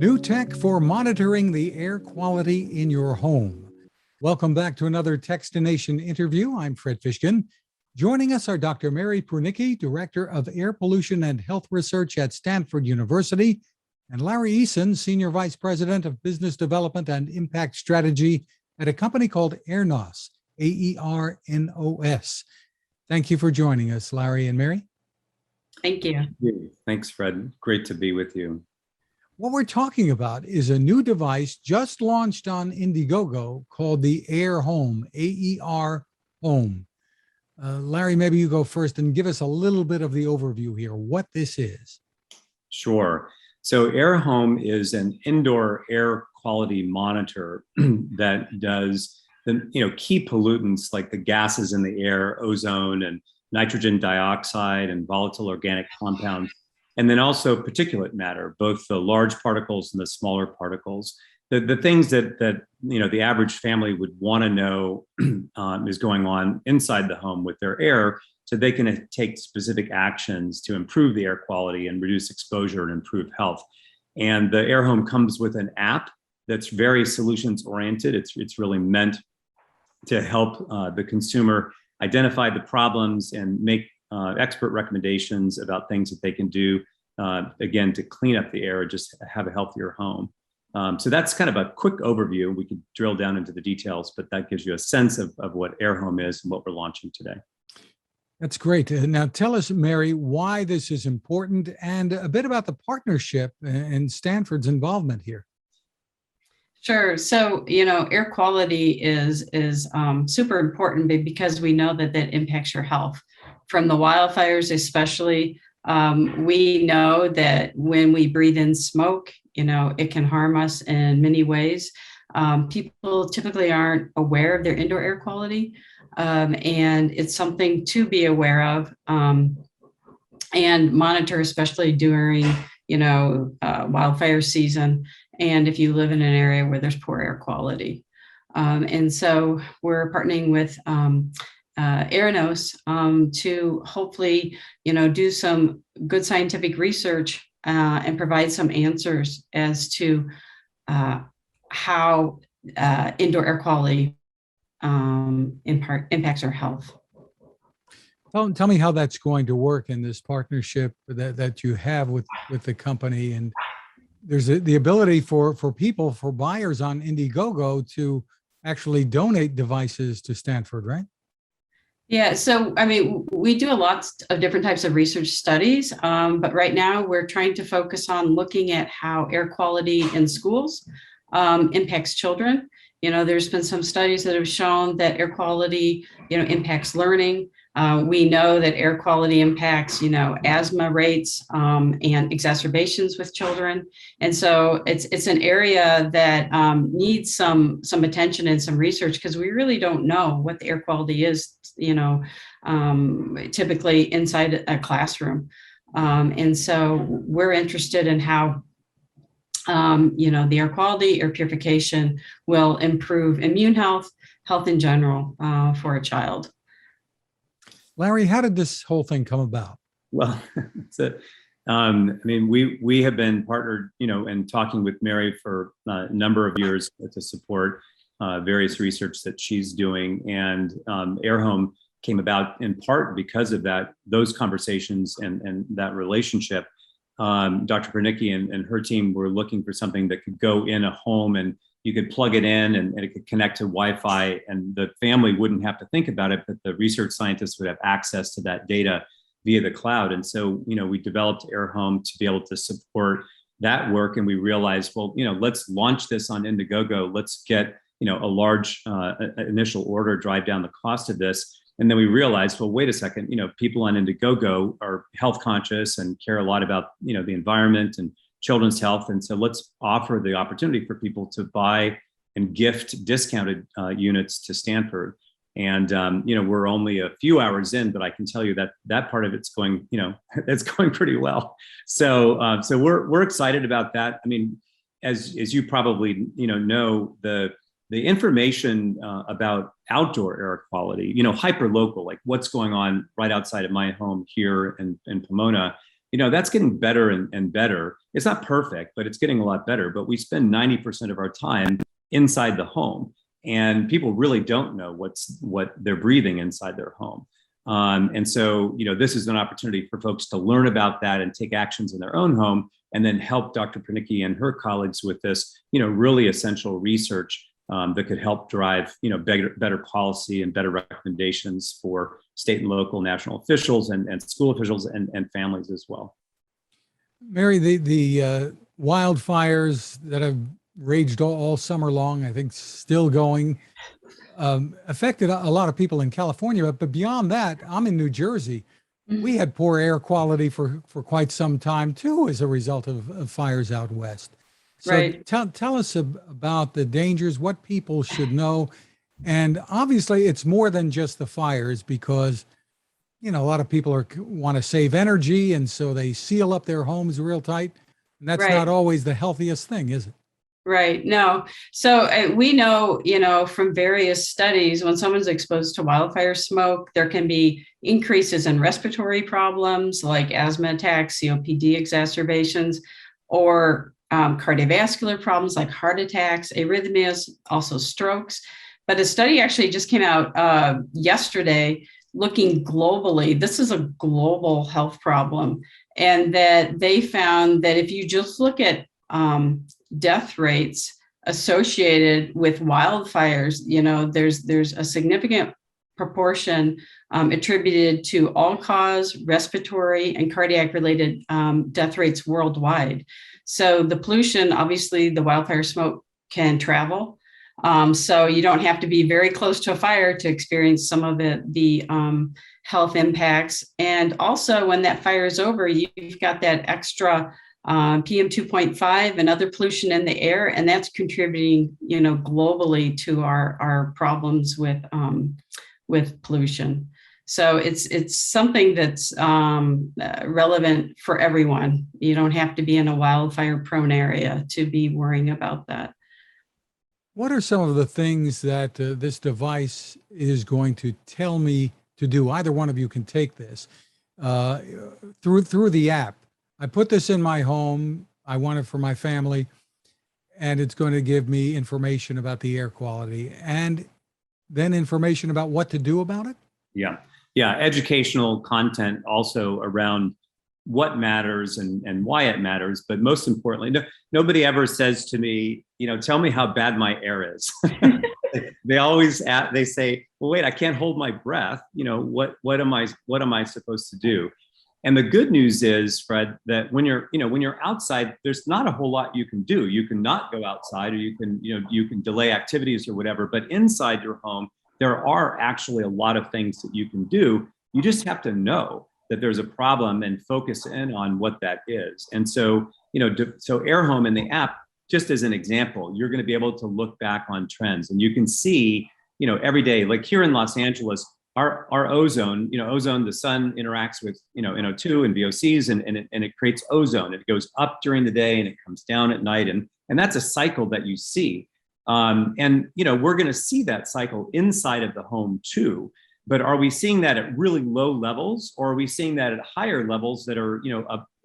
New tech for monitoring the air quality in your home. Welcome back to another Techstination interview. I'm Fred Fishkin. Joining us are Dr. Mary Prunicki, Director of Air Pollution and Health Research at Stanford University, and Larry Eason, Senior Vice President of Business Development and Impact Strategy at a company called AerNos, AerNos. Thank you for joining us, Larry and Mary. Thank you. Thanks, Fred. Great to be with you. What we're talking about is a new device just launched on Indiegogo called the AerHome, AerHome. Larry, maybe you go first and give us a little bit of the overview here, what this is. Sure. So AerHome is an indoor air quality monitor that does the key pollutants like the gases in the air, ozone and nitrogen dioxide and volatile organic compounds, and then also particulate matter, both the large particles and the smaller particles. The things that the average family would want to know is going on inside the home with their air, so they can take specific actions to improve the air quality and reduce exposure and improve health. And the AerHome comes with an app that's very solutions oriented. It's really meant to help the consumer identify the problems and make expert recommendations about things that they can do, again, to clean up the air and just have a healthier home. So that's kind of a quick overview. We could drill down into the details, but that gives you a sense of what AerHome is and what we're launching today. That's great. Now tell us, Mary, why this is important and a bit about the partnership and Stanford's involvement here. Sure. So, air quality is super important because we know that impacts your health. From the wildfires especially, we know that when we breathe in smoke, it can harm us in many ways. People typically aren't aware of their indoor air quality, and it's something to be aware of and monitor, especially during, wildfire season. And if you live in an area where there's poor air quality. And so we're partnering with AerNos to hopefully, do some good scientific research and provide some answers as to how indoor air quality impacts our health. Tell me how that's going to work in this partnership that you have with the company. And there's the ability for buyers on Indiegogo to actually donate devices to Stanford, right? Yeah, so we do a lot of different types of research studies, but right now we're trying to focus on looking at how air quality in schools impacts children. There's been some studies that have shown that air quality, impacts learning. We know that air quality impacts, asthma rates and exacerbations with children. And so it's an area that needs some attention and some research because we really don't know what the air quality is, typically inside a classroom. And so we're interested in how, the air quality, air purification will improve immune health in general for a child. Larry, how did this whole thing come about? Well, we have been partnered, and talking with Mary for a number of years to support various research that she's doing. And AerHome came about in part because of those conversations and that relationship. Dr. Prunicki and her team were looking for something that could go in a home and you could plug it in and it could connect to Wi-Fi and the family wouldn't have to think about it, but the research scientists would have access to that data via the cloud. And so, we developed AerHome to be able to support that work. And we realized, well, let's launch this on Indiegogo. Let's get, a large initial order, drive down the cost of this. And then we realized, well, wait a second, people on Indiegogo are health conscious and care a lot about, the environment and children's health. And so let's offer the opportunity for people to buy and gift discounted units to Stanford. And, we're only a few hours in, but I can tell you that part of it's going, it's going pretty well. So we're excited about that. As you probably, know, the information about outdoor air quality, hyper local, like what's going on right outside of my home here in Pomona, that's getting better and better. It's not perfect, but it's getting a lot better. But we spend 90% of our time inside the home, and people really don't know what they're breathing inside their home. And so, this is an opportunity for folks to learn about that and take actions in their own home, and then help Dr. Prunicki and her colleagues with this, really essential research that could help drive, better policy and better recommendations for state and local national officials and school officials and families as well. Mary, the wildfires that have raged all summer long, I think still going, affected a lot of people in California. But beyond that, I'm in New Jersey. We had poor air quality for quite some time too, as a result of fires out west. So Right. tell us about the dangers, what people should know. And obviously it's more than just the fires, because, a lot of people want to save energy. And so they seal up their homes real tight. And that's Right. not always the healthiest thing, is it? Right. No. So we know, from various studies, when someone's exposed to wildfire smoke, there can be increases in respiratory problems like asthma attacks, COPD exacerbations, or cardiovascular problems like heart attacks, arrhythmias, also strokes. But a study actually just came out yesterday looking globally. This is a global health problem, and that they found that if you just look at death rates associated with wildfires, there's a significant proportion attributed to all-cause respiratory and cardiac-related death rates worldwide. So the pollution, obviously, the wildfire smoke can travel. So you don't have to be very close to a fire to experience some of the health impacts. And also, when that fire is over, you've got that extra PM 2.5 and other pollution in the air, and that's contributing, globally to our problems with pollution. So it's something that's relevant for everyone. You don't have to be in a wildfire-prone area to be worrying about that. What are some of the things that this device is going to tell me to do? Either one of you can take this through the app. I put this in my home. I want it for my family, and it's going to give me information about the air quality and then information about what to do about it. Yeah. Educational content also around what matters and why it matters. But most importantly, nobody ever says to me, tell me how bad my air is. They say, well, wait, I can't hold my breath. What am I supposed to do? And the good news is, Fred, that when you're outside, there's not a whole lot you can do. You can not go outside, or you can delay activities or whatever. But inside your home, there are actually a lot of things that you can do. You just have to know that there's a problem and focus in on what that is. And so, so AerHome in the app, just as an example, you're going to be able to look back on trends, and you can see, every day, like here in Los Angeles, our ozone, ozone, the sun interacts with, NO2 and VOCs, and it creates ozone. It goes up during the day and it comes down at night. And that's a cycle that you see. And we're going to see that cycle inside of the home too. But are we seeing that at really low levels, or are we seeing that at higher levels that are,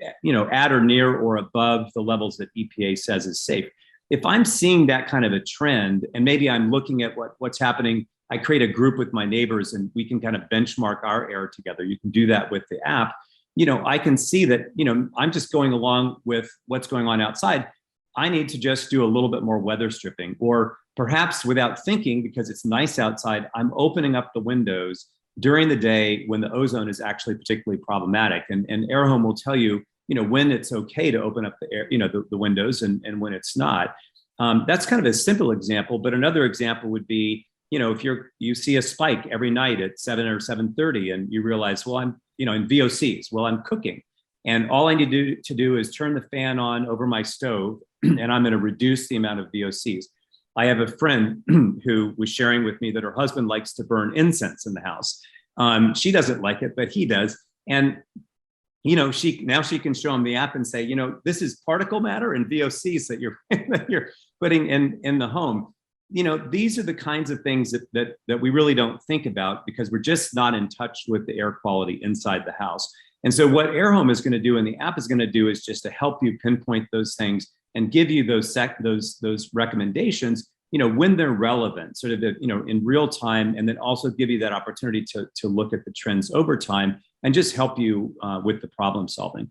at or near or above the levels that EPA says is safe? If I'm seeing that kind of a trend, and maybe I'm looking at what's happening, I create a group with my neighbors and we can kind of benchmark our air together. You can do that with the app. I can see that, I'm just going along with what's going on outside. I need to just do a little bit more weather stripping, or perhaps without thinking, because it's nice outside, I'm opening up the windows during the day when the ozone is actually particularly problematic. And AerHome will tell you, when it's okay to open up the air, the windows, and when it's not. That's kind of a simple example, but another example would be, if you see a spike every night at 7 or 7:30, and you realize, well, I'm, in VOCs, well, I'm cooking, and all I need to do is turn the fan on over my stove, and I'm going to reduce the amount of VOCs. I have a friend who was sharing with me that her husband likes to burn incense in the house. She doesn't like it, but he does. And, she can show him the app and say, this is particle matter and VOCs that you're putting in the home. These are the kinds of things that we really don't think about, because we're just not in touch with the air quality inside the house. And so what AerHome is going to do and the app is going to do is just to help you pinpoint those things and give you those recommendations, when they're relevant, sort of, in real time, and then also give you that opportunity to look at the trends over time and just help you with the problem solving.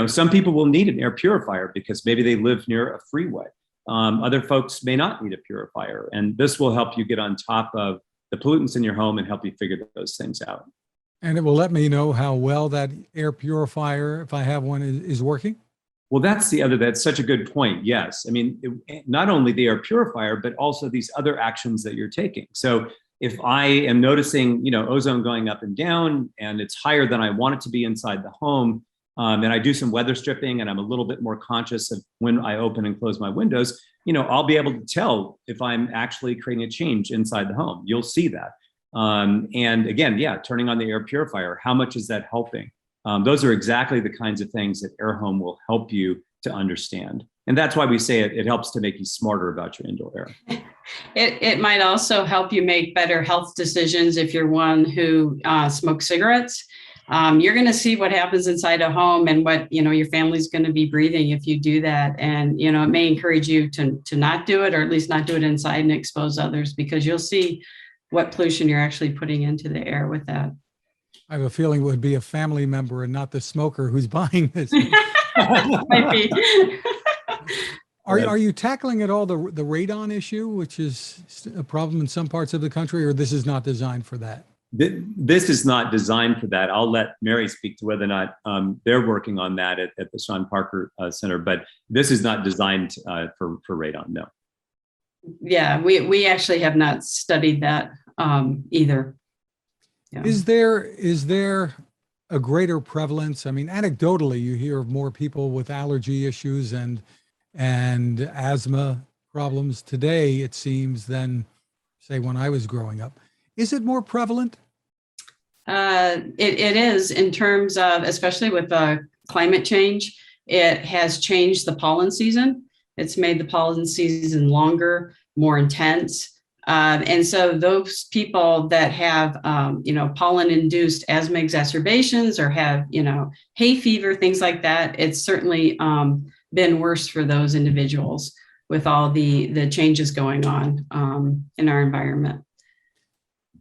Some people will need an air purifier because maybe they live near a freeway. Other folks may not need a purifier, and this will help you get on top of the pollutants in your home and help you figure those things out. And it will let me know how well that air purifier, if I have one, is working? Well, that's such a good point. Yes. I mean, not only the air purifier, but also these other actions that you're taking. So if I am noticing, ozone going up and down, and it's higher than I want it to be inside the home, and I do some weather stripping, and I'm a little bit more conscious of when I open and close my windows, I'll be able to tell if I'm actually creating a change inside the home. You'll see that. And again, turning on the air purifier, how much is that helping? Those are exactly the kinds of things that AerHome will help you to understand. And that's why we say it helps to make you smarter about your indoor air. It might also help you make better health decisions if you're one who smokes cigarettes. You're going to see what happens inside a home and what, your family's going to be breathing if you do that. And, it may encourage you to not do it, or at least not do it inside and expose others, because you'll see what pollution you're actually putting into the air with that. I have a feeling it would be a family member and not the smoker who's buying this. Might be. Are you tackling at all the radon issue, which is a problem in some parts of the country, or this is not designed for that? This is not designed for that. I'll let Mary speak to whether or not they're working on that at the Sean Parker Center, but this is not designed for radon, no. Yeah, we actually have not studied that either. Yeah. Is there a greater prevalence? I mean, anecdotally, you hear of more people with allergy issues and asthma problems today, it seems, than, say, when I was growing up. Is it more prevalent? It is, in terms of, especially with climate change, it has changed the pollen season. It's made the pollen season longer, more intense. And so those people that have, pollen-induced asthma exacerbations or have, hay fever, things like that, it's certainly been worse for those individuals with all the changes going on in our environment.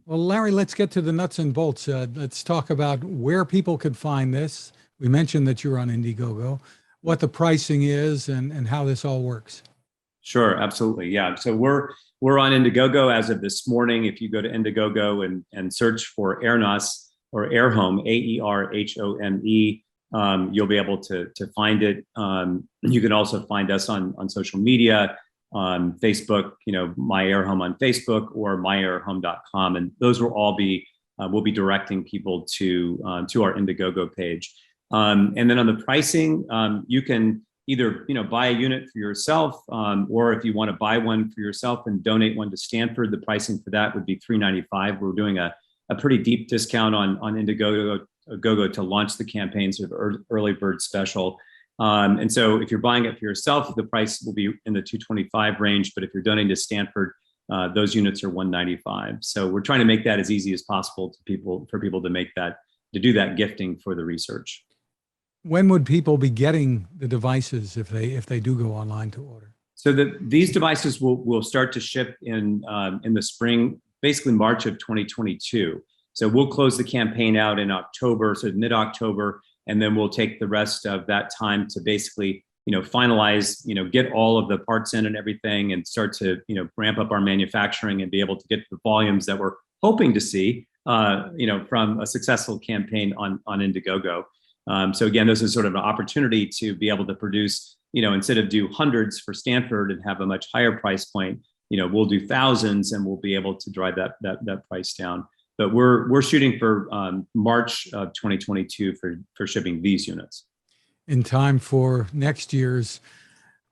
Well, Larry, let's get to the nuts and bolts. Let's talk about where people could find this. We mentioned that you're on Indiegogo, what the pricing is, and how this all works. Sure, absolutely. Yeah. So we're on Indiegogo as of this morning. If you go to Indiegogo and search for AerNos or AerHome, AerHome, you'll be able to find it. You can also find us on social media, Facebook, My AerHome on Facebook or myairhome.com, and those will all be we'll be directing people to our Indiegogo page. And then on the pricing, you can either buy a unit for yourself, or if you want to buy one for yourself and donate one to Stanford, the pricing for that would be $395. We're doing a pretty deep discount on Indiegogo to launch the campaign, sort of early bird special. And so if you're buying it for yourself, the price will be in the $225 range. But if you're donating to Stanford, those units are $195. So we're trying to make that as easy as possible for people to do that gifting for the research. When would people be getting the devices if they do go online to order? So these devices will start to ship in the spring, basically March of 2022. So we'll close the campaign out in October, so mid-October, and then we'll take the rest of that time to basically, finalize, get all of the parts in and everything, and start to, ramp up our manufacturing and be able to get the volumes that we're hoping to see, from a successful campaign on Indiegogo. So again, this is sort of an opportunity to be able to produce, instead of do hundreds for Stanford and have a much higher price point, we'll do thousands, and we'll be able to drive that price down. But we're shooting for March of 2022 for shipping these units. In time for next year's,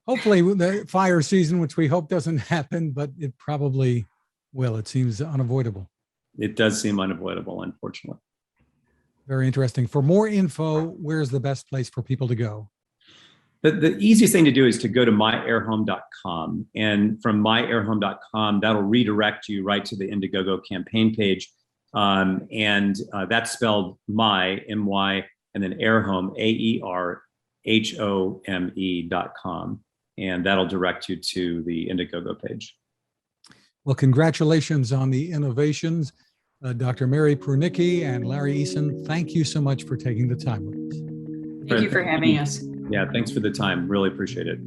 hopefully, the fire season, which we hope doesn't happen, but it probably will. It seems unavoidable. It does seem unavoidable, unfortunately. Very interesting. For more info, where's the best place for people to go? The easiest thing to do is to go to myairhome.com. And from myairhome.com, that'll redirect you right to the Indiegogo campaign page. And that's spelled my, M-Y, and then AerHome, AerHome.com. And that'll direct you to the Indiegogo page. Well, congratulations on the innovations. Dr. Mary Prunicki and Larry Eason, thank you so much for taking the time with us. Thank you for having us. Yeah, thanks for the time. Really appreciate it.